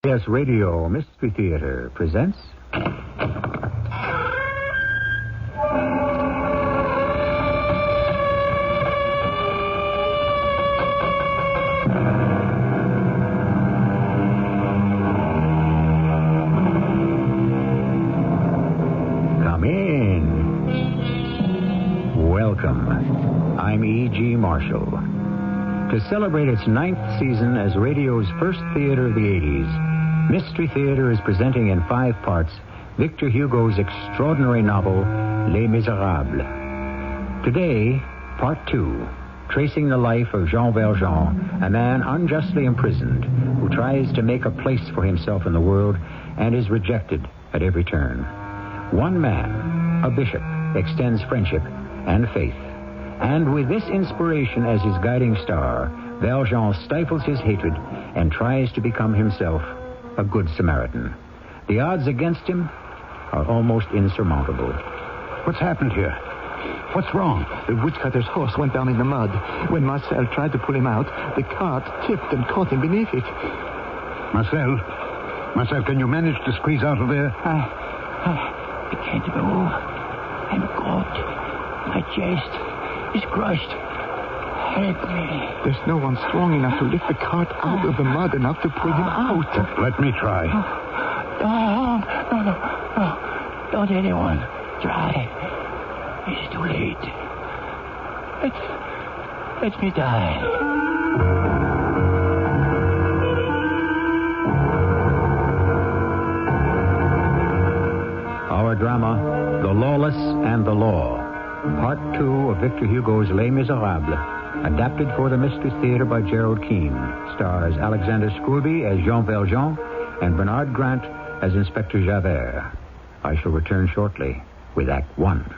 CBS Radio Mystery Theater presents... Come in. Welcome. I'm E.G. Marshall. To celebrate its 9th season as radio's first theater of the 80s, Mystery Theater is presenting in 5 parts Victor Hugo's extraordinary novel, Les Misérables. Today, Part 2, tracing the life of Jean Valjean, a man unjustly imprisoned who tries to make a place for himself in the world and is rejected at every turn. One man, a bishop, extends friendship and faith. And with this inspiration as his guiding star, Valjean stifles his hatred and tries to become himself a good Samaritan. The odds against him are almost insurmountable. What's happened here? What's wrong? The woodcutter's horse went down in the mud. When Marcel tried to pull him out, the cart tipped and caught him beneath it. Marcel, can you manage to squeeze out of there? I can't move. I'm caught. My chest is crushed. Help me. There's no one strong enough to lift the cart out of the mud enough to pull him out. Let me try. No. Don't anyone try. It's too late. Let me die. Our drama, The Lawless and the Law, Part 2 of Victor Hugo's Les Misérables, adapted for the Mystery Theater by Gerald Keane, stars Alexander Scourby as Jean Valjean and Bernard Grant as Inspector Javert. I shall return shortly with Act 1.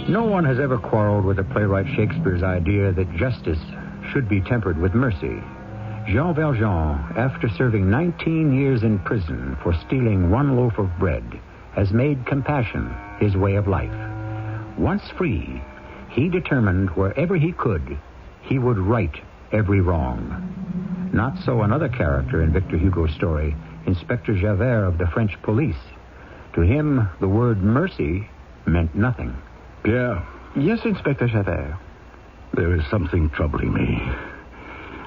No one has ever quarreled with the playwright Shakespeare's idea that justice should be tempered with mercy. Jean Valjean, after serving 19 years in prison for stealing 1 loaf of bread, has made compassion his way of life. Once free, he determined wherever he could, he would right every wrong. Not so another character in Victor Hugo's story, Inspector Javert of the French police. To him, the word mercy meant nothing. Pierre? Yes, Inspector Javert. There is something troubling me.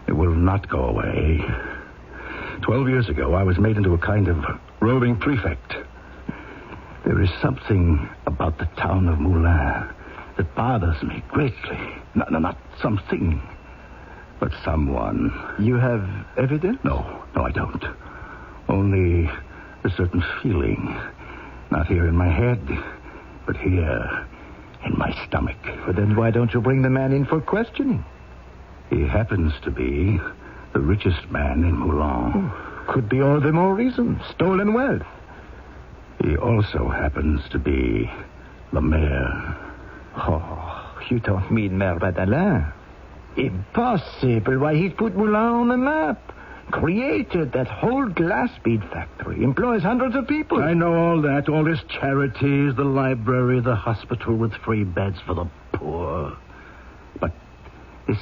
It will not go away. 12 years ago, I was made into a kind of roving prefect. There is something about the town of Moulins that bothers me greatly. Not something, but someone. You have evidence? No, I don't. Only a certain feeling. Not here in my head, but here in my stomach. But then why don't you bring the man in for questioning? He happens to be the richest man in Moulins. Could be all the more reason. Stolen wealth. He also happens to be the mayor. Oh, you don't mean Mayor Badalin? Impossible. Why, he's put Moulins on the map. Created that whole glass bead factory. Employs hundreds of people. I know all that. All his charities, the library, the hospital with free beds for the poor. But this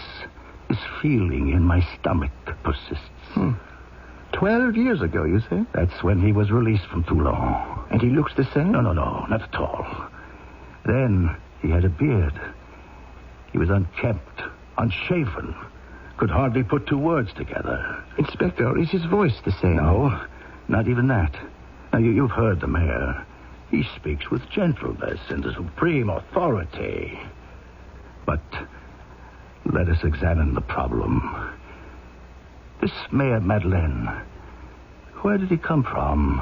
feeling in my stomach persists. 12 years ago, you say? That's when he was released from Toulon. And he looks the same? No, not at all. Then he had a beard. He was unkempt, unshaven. Could hardly put 2 words together. Inspector, is his voice the same? No, not even that. Now, you've heard the mayor. He speaks with gentleness and a supreme authority. But let us examine the problem. This Mayor Madeleine, where did he come from?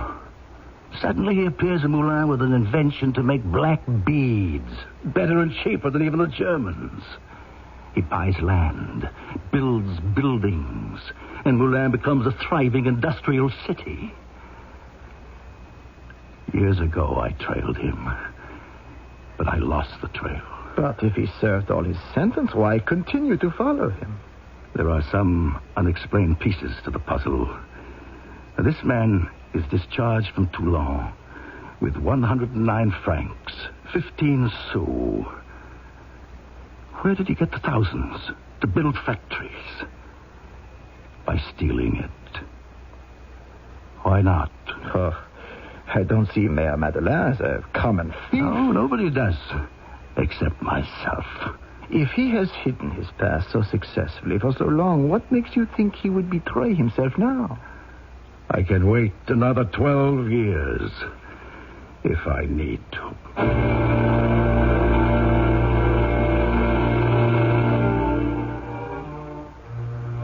Suddenly he appears in Moulins with an invention to make black beads, better and cheaper than even the Germans. He buys land, builds buildings, and Moulins becomes a thriving industrial city. Years ago, I trailed him, but I lost the trail. But if he served all his sentence, why continue to follow him? There are some unexplained pieces to the puzzle. Now, this man is discharged from Toulon with 109 francs, 15 sous. Where did he get the thousands to build factories? By stealing it. Why not? Oh, I don't see Mayor Madeleine as a common thief. No, nobody does, except myself. If he has hidden his past so successfully for so long, what makes you think he would betray himself now? I can wait another 12 years, if I need to.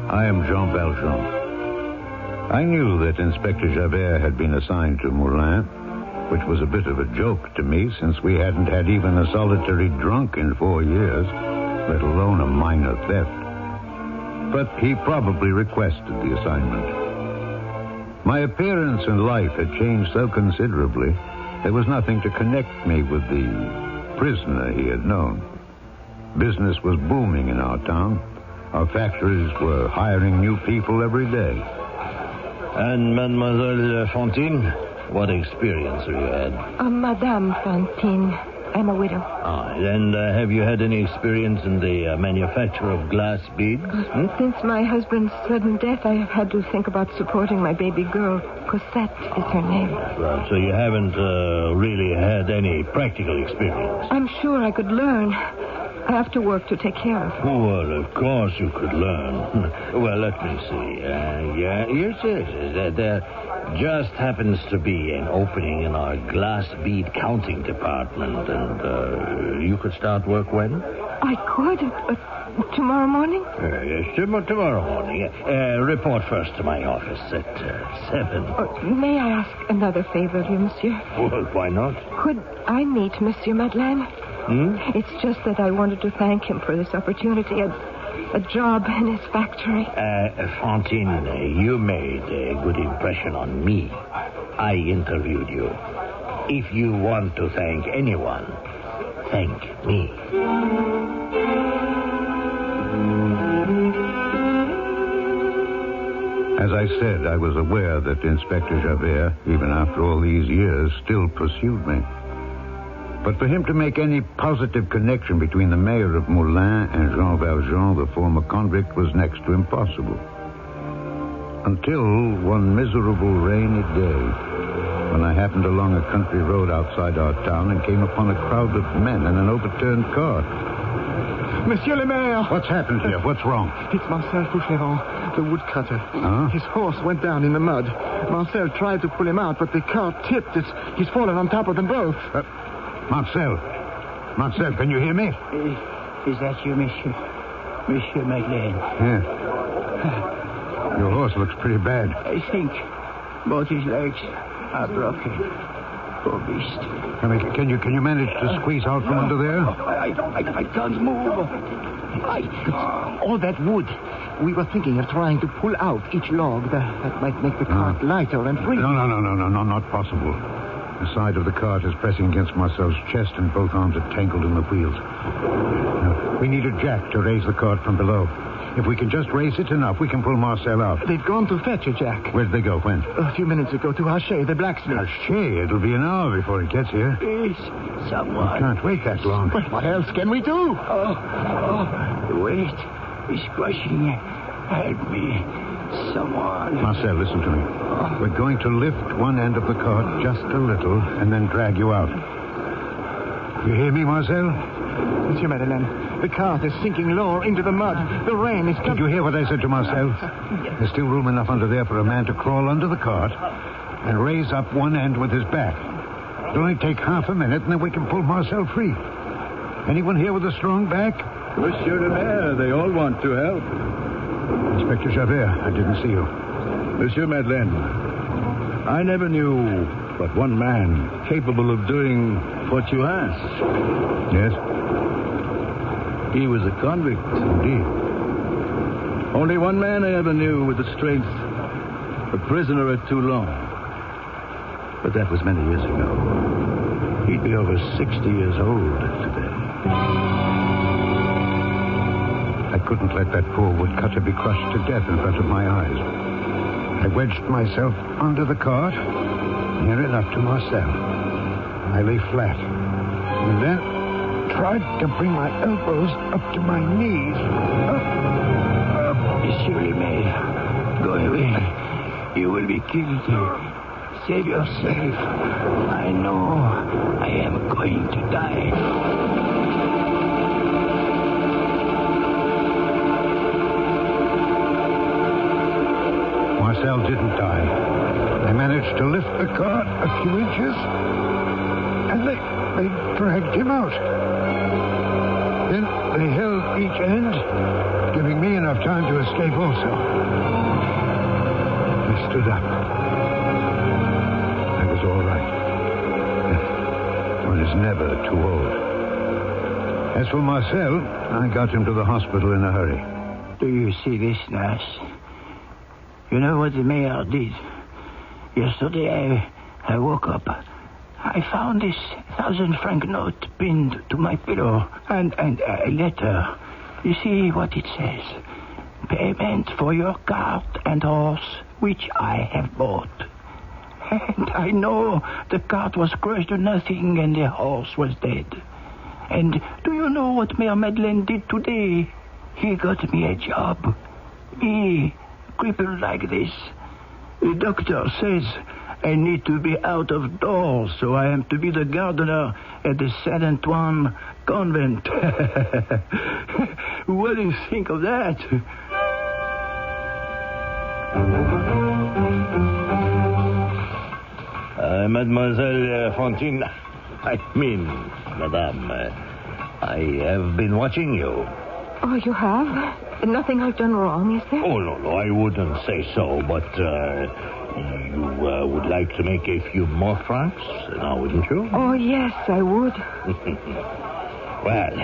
I am Jean Valjean. I knew that Inspector Javert had been assigned to Moulin, which was a bit of a joke to me since we hadn't had even a solitary drunk in 4 years, let alone a minor theft. But he probably requested the assignment. My appearance and life had changed so considerably, there was nothing to connect me with the prisoner he had known. Business was booming in our town. Our factories were hiring new people every day. And Mademoiselle Fantine, what experience have you had? Madame Fantine. I'm a widow. And have you had any experience in the manufacture of glass beads? Since my husband's sudden death, I have had to think about supporting my baby girl. Cosette is her name. Well, so you haven't really had any practical experience? I'm sure I could learn. I have to work to take care of her. Oh, well, of course you could learn. Well, let me see. Yes. There just happens to be an opening in our glass bead counting department, and you could start work when? I could. Tomorrow morning? Yes, tomorrow morning. Report first to my office at 7. May I ask another favor of you, monsieur? Well, why not? Could I meet Monsieur Madeleine? It's just that I wanted to thank him for this opportunity, a job in his factory. Fantine, you made a good impression on me. I interviewed you. If you want to thank anyone, thank me. As I said, I was aware that Inspector Javert, even after all these years, still pursued me. But for him to make any positive connection between the mayor of Moulin and Jean Valjean, the former convict, was next to impossible. Until one miserable rainy day, when I happened along a country road outside our town and came upon a crowd of men in an overturned cart. Monsieur le Maire! What's happened here? What's wrong? It's Marcel Fauchelevent, the woodcutter. Huh? His horse went down in the mud. Marcel tried to pull him out, but the cart tipped. He's fallen on top of them both. Marcel, can you hear me? Is that you, monsieur? Monsieur Madeleine? Yeah. Your horse looks pretty bad. I think both his legs are broken. Poor beast. Can you manage to squeeze out from under there? I can't move. All that wood. We were thinking of trying to pull out each log. That might make the cart lighter and free. No, not possible. The side of the cart is pressing against Marcel's chest, and both arms are tangled in the wheels. Now, we need a jack to raise the cart from below. If we can just raise it enough, we can pull Marcel out. They've gone to fetch a jack. Where did they go? When? A few minutes ago to Haché, the blacksmith. Haché? It'll be an hour before he gets here. Please, someone. We can't wait that long. Well, what else can we do? The weight is crushing me. Help me. Someone. Marcel, listen to me. We're going to lift one end of the cart just a little and then drag you out. You hear me, Marcel? Monsieur Madeleine, the cart is sinking lower into the mud. The rain is coming. Did you hear what I said to Marcel? There's still room enough under there for a man to crawl under the cart and raise up one end with his back. It'll only take half a minute, and then we can pull Marcel free. Anyone here with a strong back? Monsieur le Maire, they all want to help. Inspector Javert, I didn't see you. Monsieur Madeleine, I never knew but one man capable of doing what you asked. Yes? He was a convict. Indeed. Only one man I ever knew with the strength a prisoner at Toulon. But that was many years ago. He'd be over 60 years old today. I couldn't let that poor woodcutter be crushed to death in front of my eyes. I wedged myself under the cart, near enough to Marcel. lay flat. And then tried to bring my elbows up to my knees. Monsieur le Maire, go away. You will be killed. Save yourself. I know I am going to die. Marcel didn't die. They managed to lift the cart a few inches, and they dragged him out. Then they held each end, giving me enough time to escape also. I stood up. I was all right. One is never too old. As for Marcel, I got him to the hospital in a hurry. Do you see this, nurse? You know what the mayor did? Yesterday, I woke up. I found this 1,000-franc note pinned to my pillow and a letter. You see what it says? Payment for your cart and horse, which I have bought. And I know the cart was crushed to nothing and the horse was dead. And do you know what Mayor Madeleine did today? He got me a job. Me, crippled like this. The doctor says I need to be out of doors, so I am to be the gardener at the Saint Antoine convent. What do you think of that? Mademoiselle Fantine, I mean, Madame, I have been watching you. Oh, you have? Nothing I've done wrong, is there? Oh, no, I wouldn't say so, but you would like to make a few more francs, now wouldn't you? Oh, yes, I would. Well,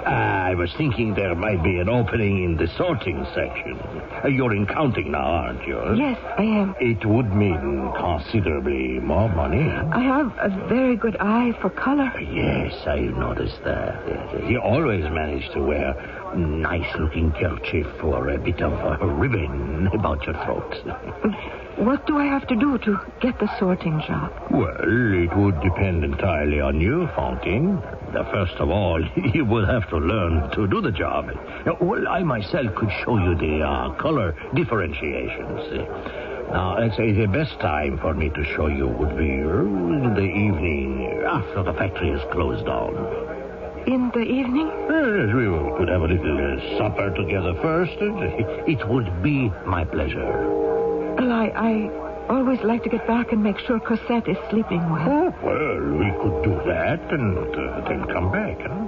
I was thinking there might be an opening in the sorting section. You're in counting now, aren't you? Yes, I am. It would mean considerably more money. I have a very good eye for color. Yes, I noticed that. You always manage to wear nice-looking kerchief or a bit of a ribbon about your throat. What do I have to do to get the sorting job? Well, it would depend entirely on you, Fantine. First of all, you would have to learn to do the job. Well, I myself could show you the color differentiations. Now, let's say the best time for me to show you would be in the evening after the factory is closed down. In the evening? Yes, we could have a little supper together first. It would be my pleasure. Well, I always like to get back and make sure Cosette is sleeping well. Oh, well, we could do that and then come back, huh?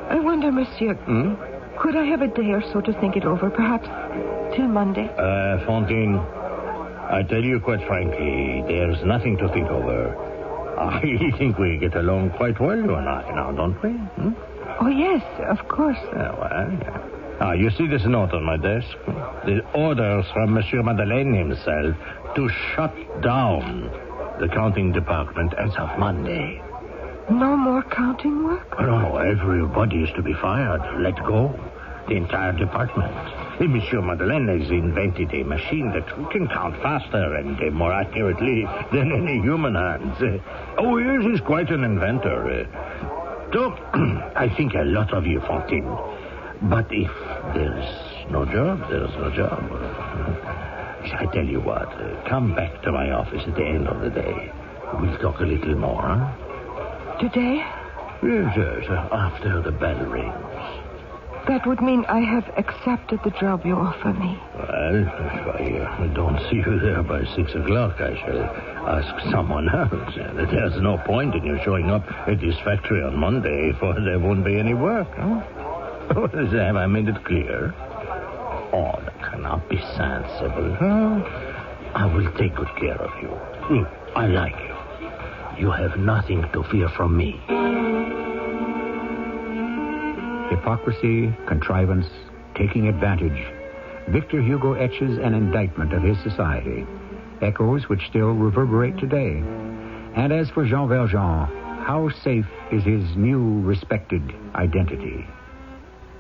I wonder, monsieur, could I have a day or so to think it over, perhaps till Monday? Fantine, I tell you quite frankly, there's nothing to think over. I think we get along quite well, you and I, now, don't we? Oh, yes, of course. Yeah. You see this note on my desk? The orders from Monsieur Madeleine himself to shut down the counting department as of Monday. No more counting work? No, everybody is to be fired, let go. The entire department. Monsieur Madeleine has invented a machine that can count faster and more accurately than any human hands. Oh, yes, he's quite an inventor. So, I think a lot of you, Fantine. But if there's no job, there's no job. I tell you what, come back to my office at the end of the day. We'll talk a little more, huh? Today? Yes, after the bell rings. That would mean I have accepted the job you offer me. Well, if I don't see you there by 6 o'clock, I shall ask someone else. There's no point in you showing up at this factory on Monday, for there won't be any work, huh? Have I made it clear? Oh, that cannot be sensible. I will take good care of you. I like you. You have nothing to fear from me. Hypocrisy, contrivance, taking advantage. Victor Hugo etches an indictment of his society, echoes which still reverberate today. And as for Jean Valjean, how safe is his new respected identity?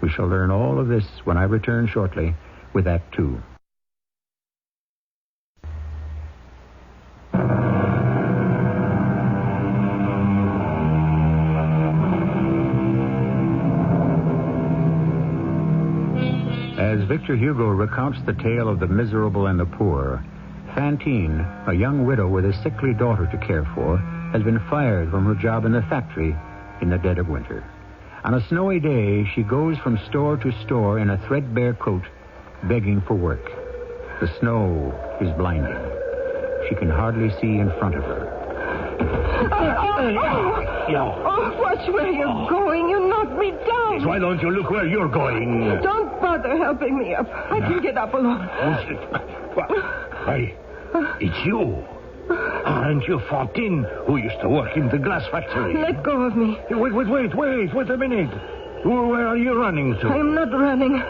We shall learn all of this when I return shortly with Act 2. Victor Hugo recounts the tale of the miserable and the poor, Fantine, a young widow with a sickly daughter to care for, has been fired from her job in the factory in the dead of winter. On a snowy day, she goes from store to store in a threadbare coat, begging for work. The snow is blinding. She can hardly see in front of her. Oh, watch where you're going. You knocked me down. Why don't you look where you're going? Don't bother helping me up. I can get up alone. Why, it's you. Aren't you Fantine, who used to work in the glass factory? Let go of me. Wait a minute. Where are you running to? I'm not running.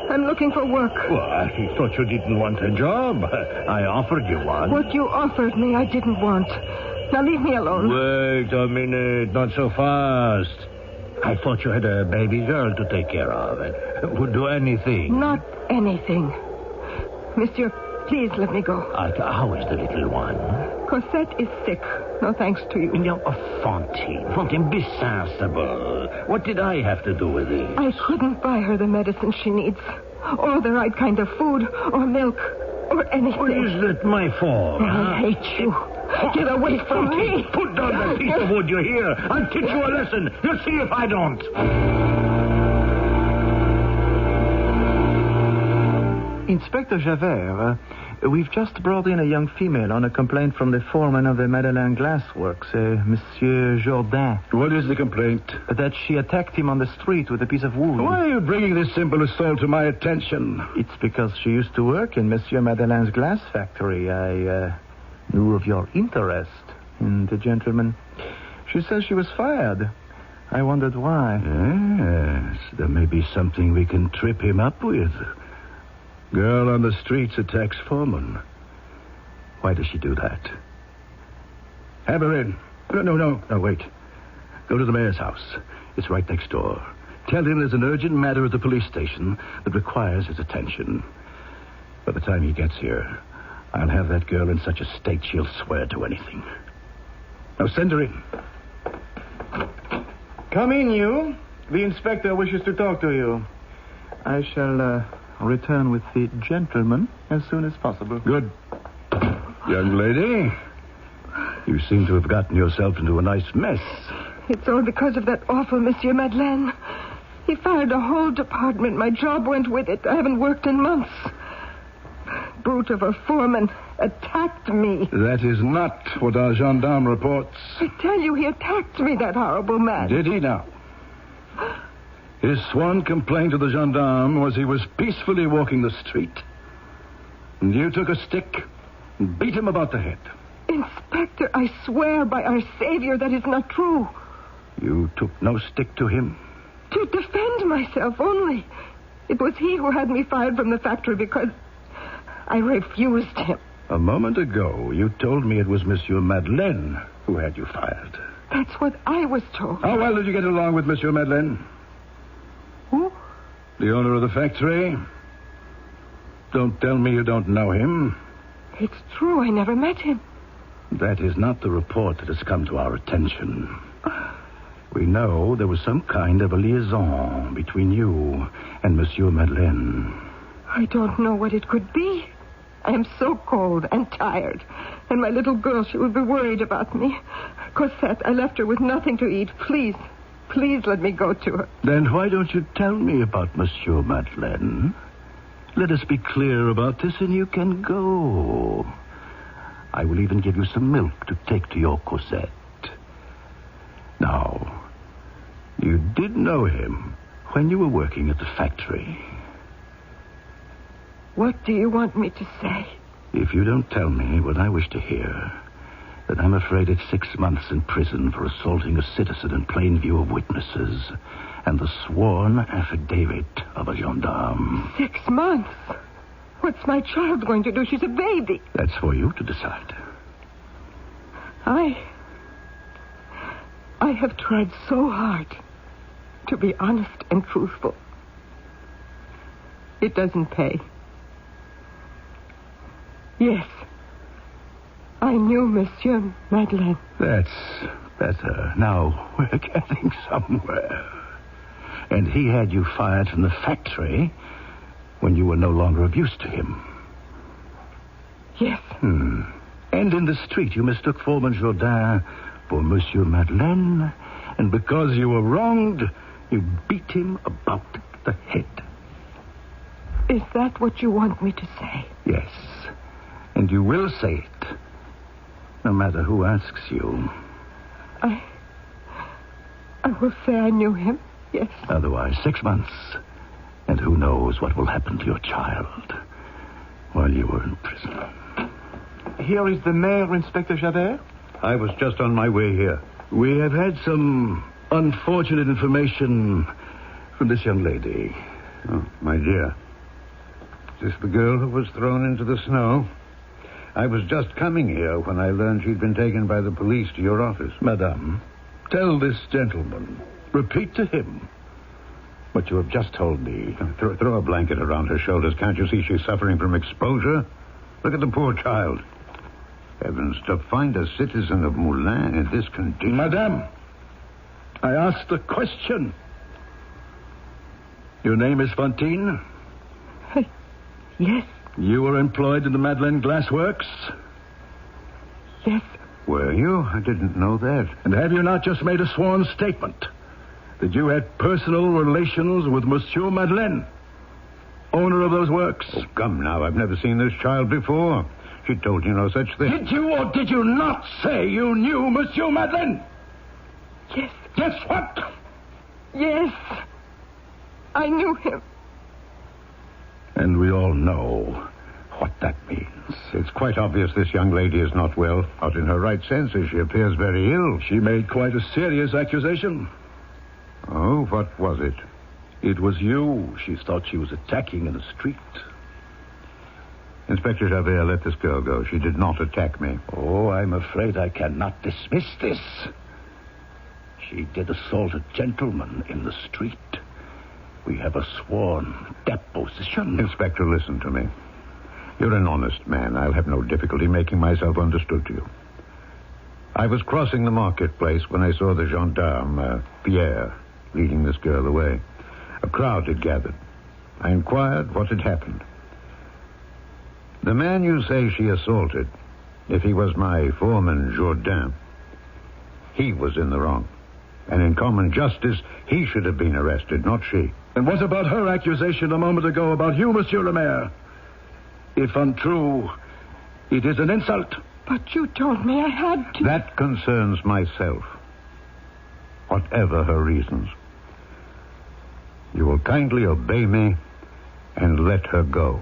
I'm looking for work. Well, I thought you didn't want a job. I offered you one. What you offered me, I didn't want. Now leave me alone. Wait a minute. Not so fast. I thought you had a baby girl to take care of. It would do anything. Not anything. Monsieur, please let me go. How is the little one? Cosette is sick. No thanks to you. No, Fantine, be sensible. What did I have to do with it? I couldn't buy her the medicine she needs. Or the right kind of food, or milk, or anything. Well, is that my fault? I hate you. Get away from me. Put down that piece of wood, you hear? I'll teach you a lesson. You'll see if I don't. Inspector Javert, we've just brought in a young female on a complaint from the foreman of the Madeleine Glassworks, Monsieur Jourdain. What is the complaint? That she attacked him on the street with a piece of wood. Why are you bringing this simple assault to my attention? It's because she used to work in Monsieur Madeleine's glass factory. I knew of your interest in the gentleman. She says she was fired. I wondered why. Yes, there may be something we can trip him up with. Girl on the streets attacks foreman. Why does she do that? Have her in. No, wait. Go to the mayor's house. It's right next door. Tell him there's an urgent matter at the police station that requires his attention. By the time he gets here, I'll have that girl in such a state she'll swear to anything. Now send her in. Come in, you. The inspector wishes to talk to you. I shall return with the gentleman as soon as possible. Good. Young lady, you seem to have gotten yourself into a nice mess. It's all because of that awful Monsieur Madeleine. He fired a whole department. My job went with it. I haven't worked in months. Brute of a foreman attacked me. That is not what our gendarme reports. I tell you, he attacked me, that horrible man. Did he now? His sworn complaint to the gendarme was he was peacefully walking the street, and you took a stick and beat him about the head. Inspector, I swear by our Savior that is not true. You took no stick to him? To defend myself only. It was he who had me fired from the factory because I refused him. A moment ago, you told me it was Monsieur Madeleine who had you fired. That's what I was told. How well did you get along with Monsieur Madeleine? Who? The owner of the factory. Don't tell me you don't know him. It's true, I never met him. That is not the report that has come to our attention. We know there was some kind of a liaison between you and Monsieur Madeleine. I don't know what it could be. I am so cold and tired. And my little girl, she will be worried about me. Cosette, I left her with nothing to eat. Please let me go to her. Then why don't you tell me about Monsieur Madeleine? Let us be clear about this and you can go. I will even give you some milk to take to your Cosette. Now, you did know him when you were working at the factory. What do you want me to say? If you don't tell me what I wish to hear, then I'm afraid it's 6 months in prison for assaulting a citizen in plain view of witnesses and the sworn affidavit of a gendarme. 6 months? What's my child going to do? She's a baby. That's for you to decide. I have tried so hard to be honest and truthful. It doesn't pay. Yes, I knew Monsieur Madeleine. That's better. Now, we're getting somewhere. And he had you fired from the factory when you were no longer of use to him. Yes. And in the street, you mistook Foreman Jourdain for Monsieur Madeleine, and because you were wronged, you beat him about the head. Is that what you want me to say? Yes, and you will say it, no matter who asks you. I will say I knew him, yes. Otherwise, 6 months, and who knows what will happen to your child while you were in prison. Here is the mayor, Inspector Javert. I was just on my way here. We have had some unfortunate information from this young lady. Oh, my dear. Is this the girl who was thrown into the snow? I was just coming here when I learned she'd been taken by the police to your office. Madame, tell this gentleman, repeat to him what you have just told me. Throw a blanket around her shoulders. Can't you see she's suffering from exposure? Look at the poor child. Heavens, to find a citizen of Moulins in this condition. Madame, I asked a question. Your name is Fantine? Yes. You were employed in the Madeleine Glass Works? Yes. Were you? I didn't know that. And have you not just made a sworn statement that you had personal relations with Monsieur Madeleine, owner of those works? Oh, come now. I've never seen this child before. She told you no such thing. Did you or did you not say you knew Monsieur Madeleine? Yes. Guess what? Yes. I knew him. And we all know what that means. It's quite obvious this young lady is not well. Not in her right senses. She appears very ill. She made quite a serious accusation. Oh, what was it? It was you she thought she was attacking in the street. Inspector Javert, let this girl go. She did not attack me. Oh, I'm afraid I cannot dismiss this. She did assault a gentleman in the street. We have a sworn deposition. Inspector, listen to me. You're an honest man. I'll have no difficulty making myself understood to you. I was crossing the marketplace when I saw the gendarme, Pierre, leading this girl away. A crowd had gathered. I inquired what had happened. The man you say she assaulted, if he was my foreman, Jourdain, he was in the wrong. And in common justice, he should have been arrested, not she. And what about her accusation a moment ago about you, Monsieur le Maire? If untrue, it is an insult. But you told me I had to. That concerns myself. Whatever her reasons. You will kindly obey me and let her go.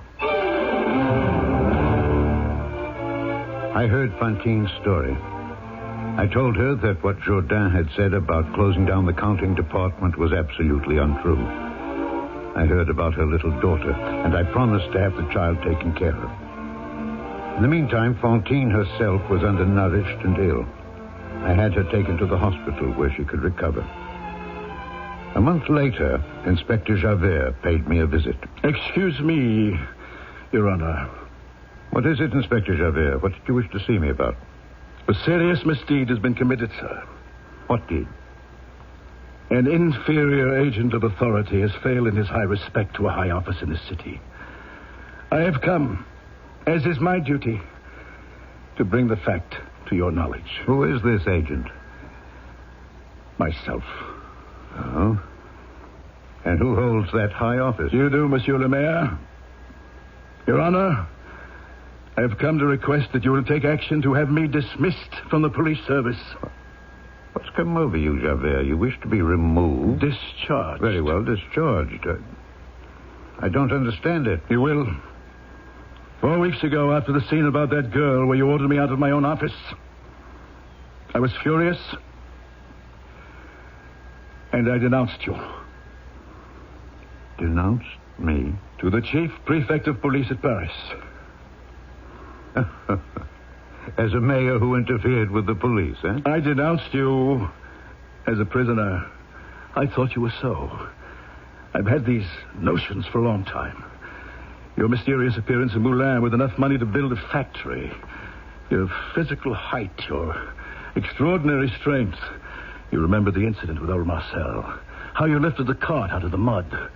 I heard Fantine's story. I told her that what Jourdain had said about closing down the counting department was absolutely untrue. I heard about her little daughter, and I promised to have the child taken care of. In the meantime, Fantine herself was undernourished and ill. I had her taken to the hospital where she could recover. A month later, Inspector Javert paid me a visit. Excuse me, Your Honor. What is it, Inspector Javert? What did you wish to see me about? A serious misdeed has been committed, sir. What deed? An inferior agent of authority has failed in his high respect to a high office in this city. I have come, as is my duty, to bring the fact to your knowledge. Who is this agent? Myself. Oh? And who holds that high office? You do, Monsieur le Maire. Your Honor, I have come to request that you will take action to have me dismissed from the police service. What's come over you, Javert? You wish to be removed? Discharged. Very well, discharged. I don't understand it. You will. 4 weeks ago, after the scene about that girl where you ordered me out of my own office, I was furious, and I denounced you. Denounced me? To the chief prefect of police at Paris. As a mayor who interfered with the police, eh? I denounced you as a prisoner. I thought you were so. I've had these notions for a long time. Your mysterious appearance in Moulins with enough money to build a factory. Your physical height, your extraordinary strength. You remember the incident with old Marcel. How you lifted the cart out of the mud.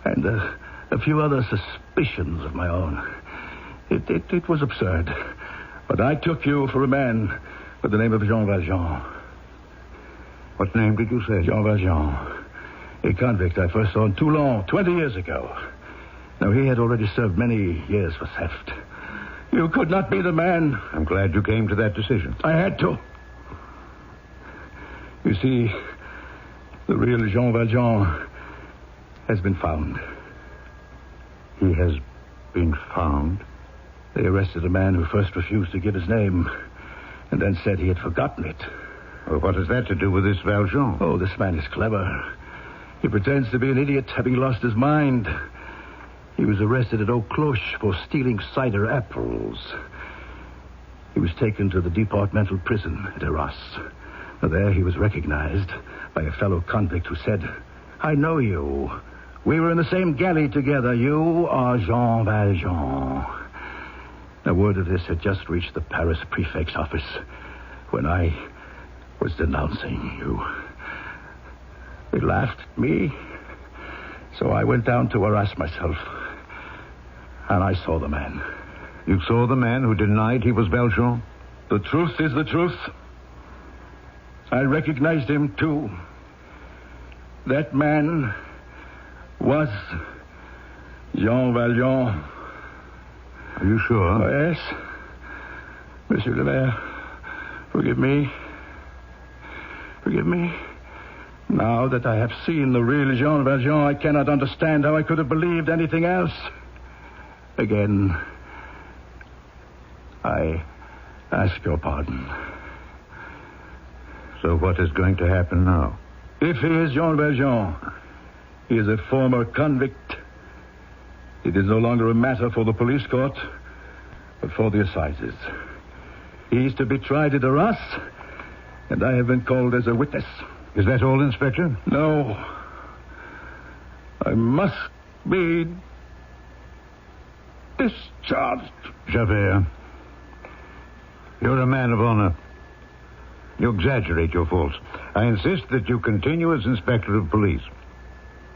And the a few other suspicions of my own. It was absurd. But I took you for a man with the name of Jean Valjean. What name did you say? Jean Valjean. A convict I first saw in Toulon 20 years ago. Now, he had already served many years for theft. You could not be the man. I'm glad you came to that decision. I had to. You see, the real Jean Valjean has been found. He has been found? They arrested a man who first refused to give his name and then said he had forgotten it. Well, what has that to do with this Valjean? Oh, this man is clever. He pretends to be an idiot, having lost his mind. He was arrested at Eau Cloche for stealing cider apples. He was taken to the departmental prison at Arras. There he was recognized by a fellow convict who said, "I know you. We were in the same galley together. You are Jean Valjean." Now, word of this had just reached the Paris prefect's office when I was denouncing you. They laughed at me, so I went down to Arras myself, and I saw the man. You saw the man who denied he was Valjean? The truth is the truth. I recognized him, too. That man was Jean Valjean. Are you sure? Oh, yes. Monsieur le Maire, forgive me. Forgive me. Now that I have seen the real Jean Valjean, I cannot understand how I could have believed anything else. Again, I ask your pardon. So what is going to happen now? If he is Jean Valjean, he is a former convict. It is no longer a matter for the police court, but for the assizes. He is to be tried at Arras, and I have been called as a witness. Is that all, Inspector? No. I must be discharged. Javert, you're a man of honor. You exaggerate your faults. I insist that you continue as Inspector of Police.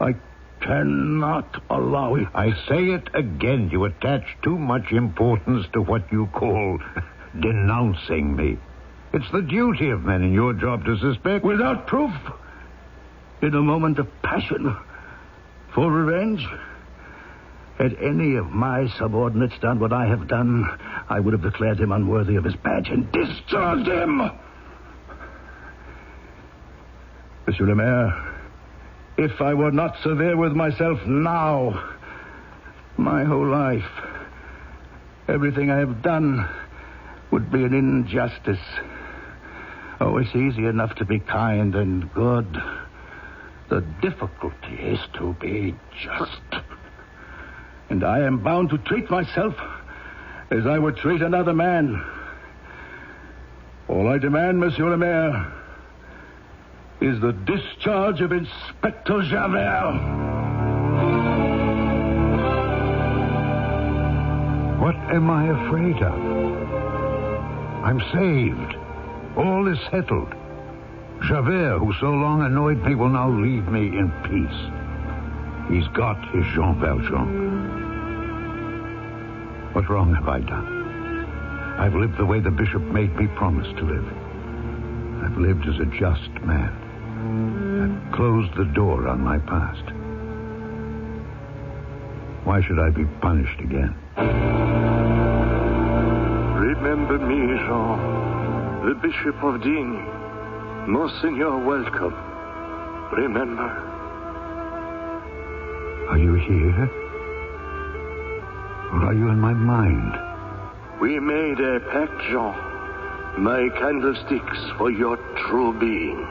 I cannot allow it. I say it again. You attach too much importance to what you call denouncing me. It's the duty of men in your job to suspect. Without proof, in a moment of passion, for revenge. Had any of my subordinates done what I have done, I would have declared him unworthy of his badge and discharged him. Monsieur le Maire, if I were not severe with myself now, my whole life, everything I have done would be an injustice. Oh, it's easy enough to be kind and good. The difficulty is to be just. And I am bound to treat myself as I would treat another man. All I demand, Monsieur le Maire, is the discharge of Inspector Javert. What am I afraid of? I'm saved. All is settled. Javert, who so long annoyed me, will now leave me in peace. He's got his Jean Valjean. What wrong have I done? I've lived the way the bishop made me promise to live. I've lived as a just man. I've closed the door on my past. Why should I be punished again? Remember me, Jean, the Bishop of Digne. Monseigneur, welcome. Remember. Are you here? Or are you in my mind? We made a pact, Jean. My candlesticks for your true being.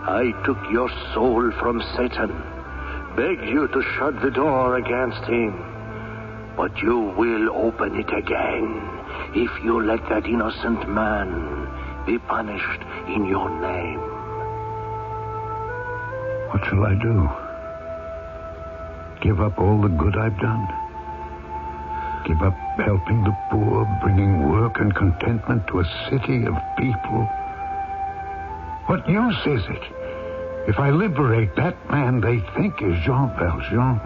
I took your soul from Satan, begged you to shut the door against him. But you will open it again if you let that innocent man be punished in your name. What shall I do? Give up all the good I've done? Give up helping the poor, bringing work and contentment to a city of people? What use is it? If I liberate that man they think is Jean Valjean,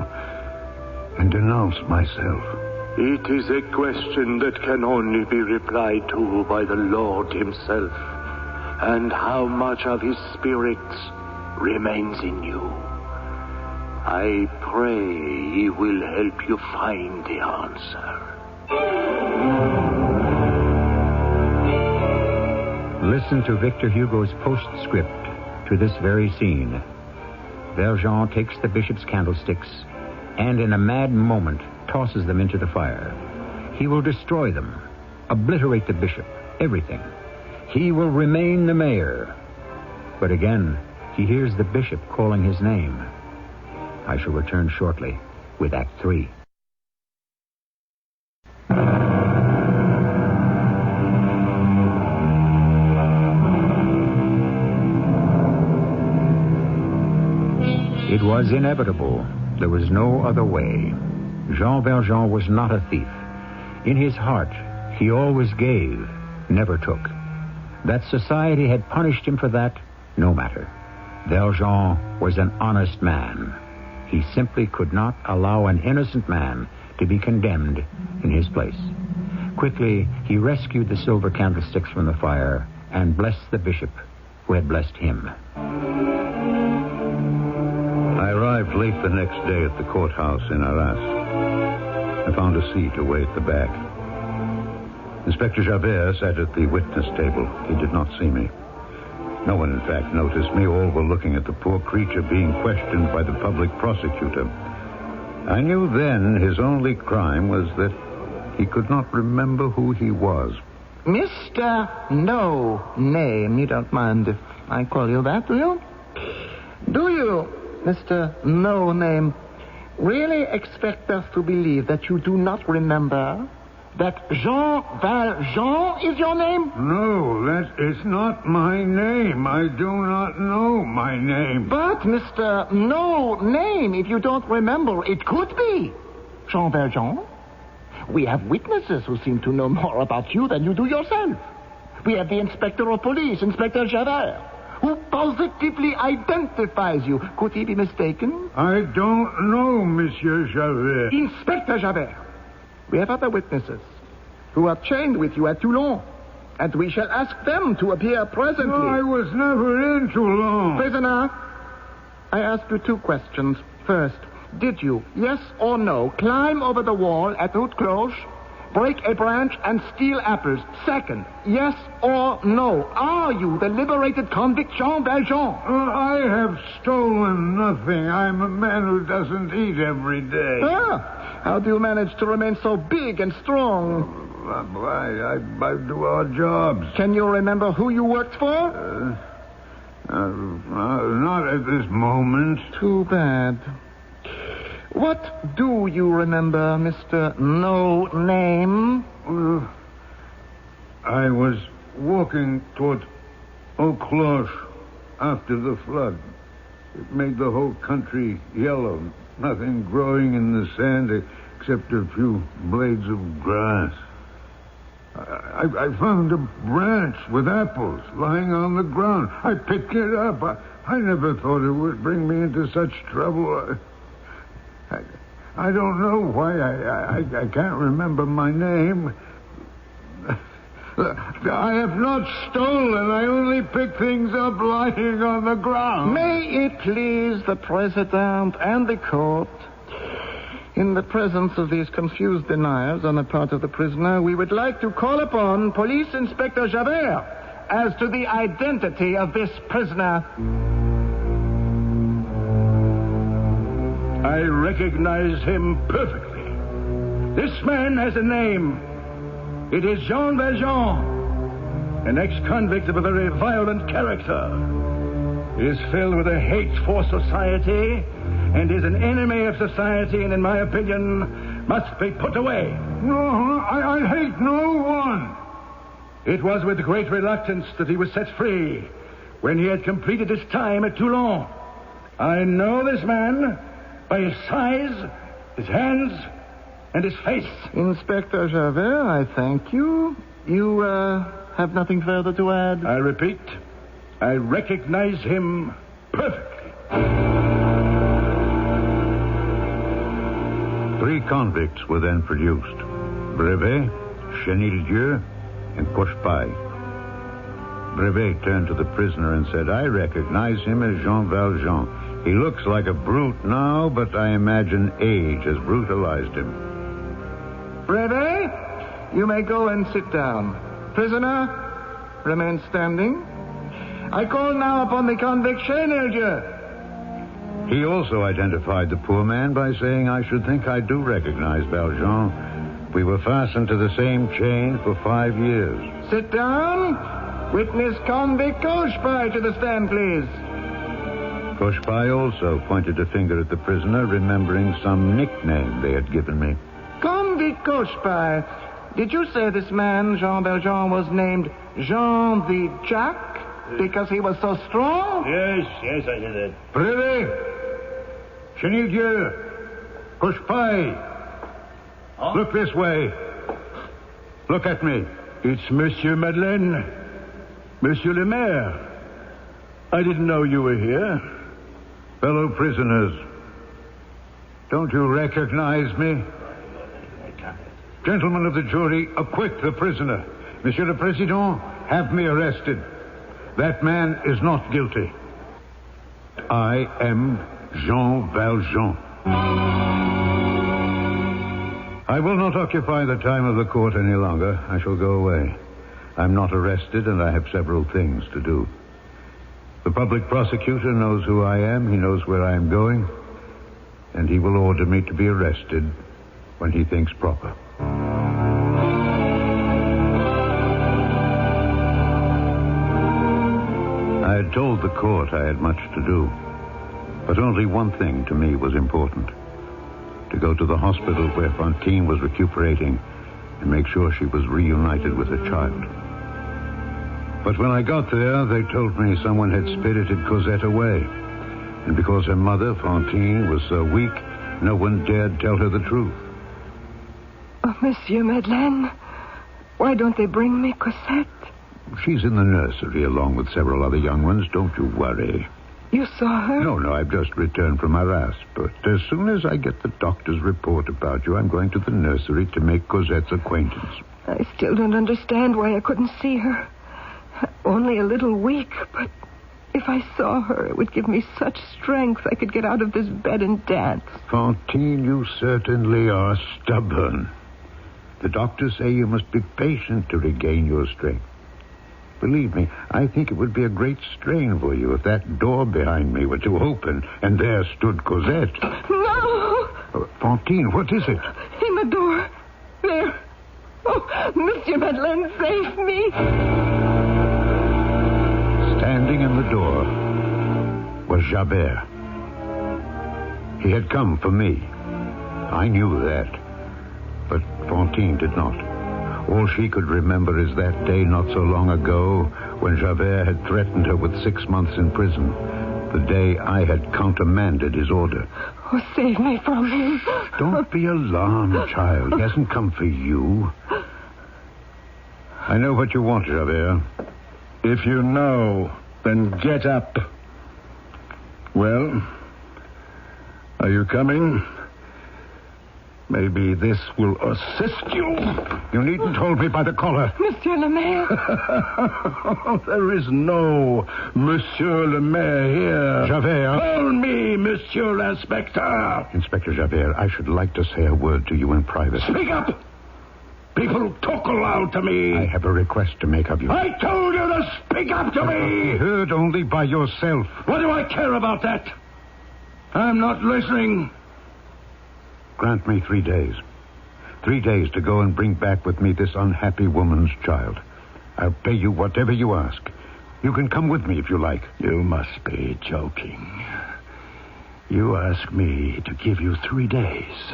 and denounce myself. It is a question that can only be replied to by the Lord himself. And how much of his spirit remains in you? I pray he will help you find the answer. Listen to Victor Hugo's postscript to this very scene. Valjean takes the bishop's candlesticks and in a mad moment tosses them into the fire. He will destroy them, obliterate the bishop, everything. He will remain the mayor. But again, he hears the bishop calling his name. I shall return shortly with Act 3. It was inevitable. There was no other way. Jean Valjean was not a thief. In his heart, he always gave, never took. That society had punished him for that, no matter. Valjean was an honest man. He simply could not allow an innocent man to be condemned in his place. Quickly, he rescued the silver candlesticks from the fire and blessed the bishop who had blessed him. I arrived late the next day at the courthouse in Arras. I found a seat away at the back. Inspector Javert sat at the witness table. He did not see me. No one, in fact, noticed me. All were looking at the poor creature being questioned by the public prosecutor. I knew then his only crime was that he could not remember who he was. Mr. No Name, you don't mind if I call you that, do you? Do you, Mr. No Name, really expect us to believe that you do not remember that Jean Valjean is your name? No, that is not my name. I do not know my name. But, Mr. No Name, if you don't remember, it could be Jean Valjean. We have witnesses who seem to know more about you than you do yourself. We have the Inspector of Police, Inspector Javert, who positively identifies you. Could he be mistaken? I don't know, Monsieur Javert. Inspector Javert, we have other witnesses who are chained with you at Toulon, and we shall ask them to appear presently. No, I was never in Toulon. Prisoner, I ask you two questions. First, did you, yes or no, climb over the wall at Haute Cloche, break a branch, and steal apples? Second, yes or no, are you the liberated convict Jean Valjean? I have stolen nothing. I'm a man who doesn't eat every day. How do you manage to remain so big and strong? I do odd jobs. Can you remember who you worked for? Not at this moment. Too bad. What do you remember, Mr. No Name? I was walking toward Haute Cloche after the flood. It made the whole country yellow. Nothing growing in the sand except a few blades of grass. I found a branch with apples lying on the ground. I picked it up. I never thought it would bring me into such trouble. I don't know why I can't remember my name. I have not stolen. I only picked things up lying on the ground. May it please the President and the court, in the presence of these confused deniers on the part of the prisoner, we would like to call upon Police Inspector Javert as to the identity of this prisoner. I recognize him perfectly. This man has a name. It is Jean Valjean, an ex-convict of a very violent character. He is filled with a hate for society and is an enemy of society, and in my opinion, must be put away. No, I hate no one. It was with great reluctance that he was set free when he had completed his time at Toulon. I know this man by his size, his hands, and his face. Inspector Javert, I thank you. You have nothing further to add? I repeat, I recognize him perfectly. 3 convicts were then produced. Brevet, Chenildieu, and Cochepaille. Brevet turned to the prisoner and said, I recognize him as Jean Valjean. He looks like a brute now, but I imagine age has brutalized him. Brevet, you may go and sit down. Prisoner, remain standing. I call now upon the convict Chenildieu. He also identified the poor man by saying, I should think I do recognize Valjean. We were fastened to the same chain for 5 years. Sit down. Witness convict Cochepaille to the stand, please. Cochepaille also pointed a finger at the prisoner, remembering some nickname they had given me. Convict Cochepaille, did you say this man, Jean Valjean, was named Jean the Jack because he was so strong? Yes, I did that. Brevet! Chenildieu! Cochepaille! Huh? Look this way. Look at me. It's Monsieur Madeleine. Monsieur le Maire. I didn't know you were here. Fellow prisoners, don't you recognize me? Gentlemen of the jury, acquit the prisoner. Monsieur le Président, have me arrested. That man is not guilty. I am Jean Valjean. I will not occupy the time of the court any longer. I shall go away. I'm not arrested, and I have several things to do. The public prosecutor knows who I am. He knows where I am going. And he will order me to be arrested when he thinks proper. I had told the court I had much to do. But only one thing to me was important. To go to the hospital where Fantine was recuperating and make sure she was reunited with her child. But when I got there, they told me someone had spirited Cosette away. And because her mother, Fantine, was so weak, no one dared tell her the truth. Oh, Monsieur Madeleine, why don't they bring me Cosette? She's in the nursery along with several other young ones. Don't you worry. You saw her? No, I've just returned from Arras. But as soon as I get the doctor's report about you, I'm going to the nursery to make Cosette's acquaintance. I still don't understand why I couldn't see her. Only a little weak, but if I saw her, it would give me such strength I could get out of this bed and dance. Fantine, you certainly are stubborn. The doctors say you must be patient to regain your strength. Believe me, I think it would be a great strain for you if that door behind me were to open and there stood Cosette. No! Fantine, what is it? In the door. There. Oh, Monsieur Madeleine, save me. Standing in the door was Javert. He had come for me. I knew that. But Fantine did not. All she could remember is that day not so long ago when Javert had threatened her with 6 months in prison. The day I had countermanded his order. Oh, save me from him. Don't be alarmed, child. He hasn't come for you. I know what you want, Javert. If you know, then get up. Well, are you coming? Maybe this will assist you. You needn't hold me by the collar. Monsieur le Maire. There is no Monsieur le Maire here. Javert. Call me Monsieur l'Inspecteur. Inspector Javert, I should like to say a word to you in private. Speak up. People talk aloud to me. I have a request to make of you. I told you to speak up to me. Heard only by yourself. What do I care about that? I'm not listening. Grant me 3 days. 3 days to go and bring back with me this unhappy woman's child. I'll pay you whatever you ask. You can come with me if you like. You must be joking. You ask me to give you 3 days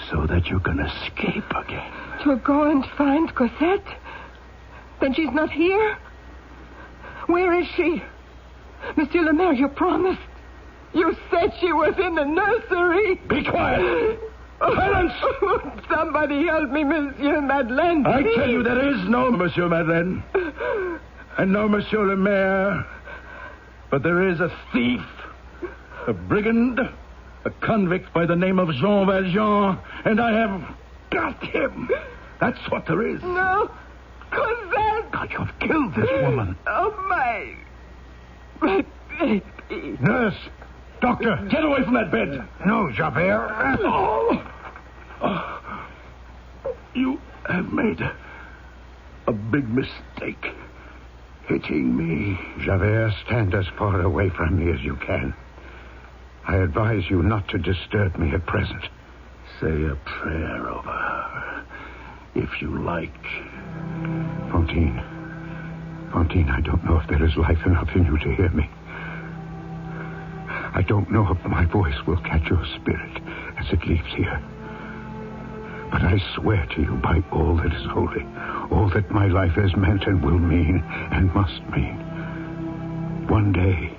so that you can escape again. To go and find Cosette? Then she's not here? Where is she? Monsieur le Maire, you promised. You said she was in the nursery. Be quiet. Silence! Somebody help me, Monsieur Madeleine. I tell you, there is no Monsieur Madeleine. And no Monsieur le Maire. But there is a thief, a brigand, A convict by the name of Jean Valjean, and I have got him. That's what there is. No. Cosette! God, you've killed this woman. Oh, my baby. Nurse! Doctor! Get away from that bed. No, Javert. You have made a big mistake. Hitting me. Javert, stand as far away from me as you can. I advise you not to disturb me at present. Say a prayer over her, if you like. Fantine, I don't know if there is life enough in you to hear me. I don't know if my voice will catch your spirit as it leaves here. But I swear to you by all that is holy, all that my life has meant and will mean and must mean. One day,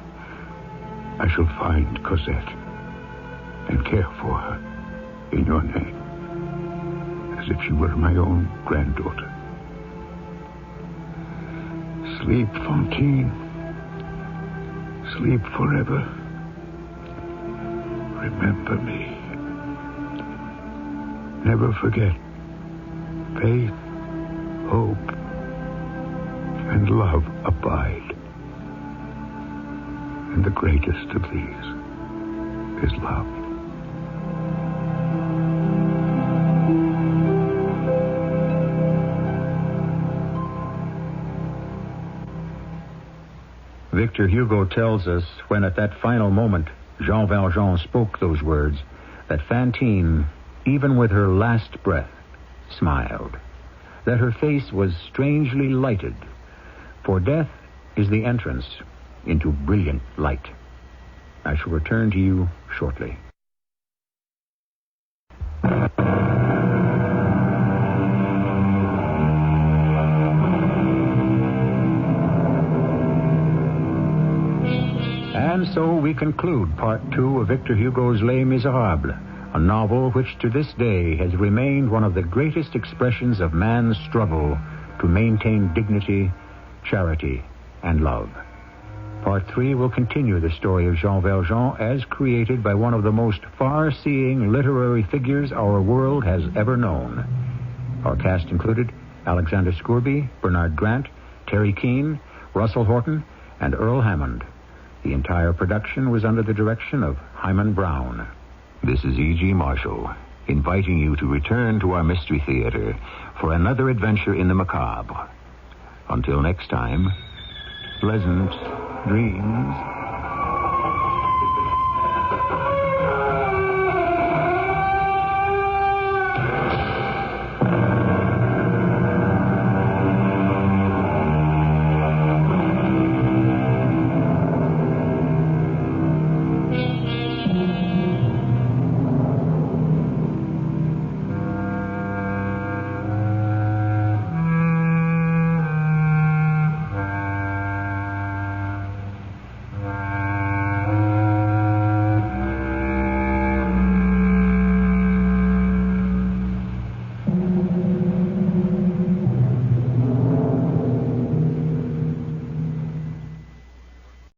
I shall find Cosette and care for her in your name, as if she were my own granddaughter. Sleep, Fantine. Sleep forever. Remember me. Never forget. Faith, hope, and love abide. And the greatest of these is love. Victor Hugo tells us when at that final moment Jean Valjean spoke those words, that Fantine, even with her last breath, smiled, that her face was strangely lighted, for death is the entrance into brilliant light. I shall return to you shortly. And so we conclude Part 2 of Victor Hugo's Les Misérables, a novel which to this day has remained one of the greatest expressions of man's struggle to maintain dignity, charity, and love. Part 3 will continue the story of Jean Valjean as created by one of the most far-seeing literary figures our world has ever known. Our cast included Alexander Scourby, Bernard Grant, Terry Keane, Russell Horton, and Earl Hammond. The entire production was under the direction of Hyman Brown. This is E.G. Marshall, inviting you to return to our Mystery Theater for another adventure in the macabre. Until next time, pleasant dreams.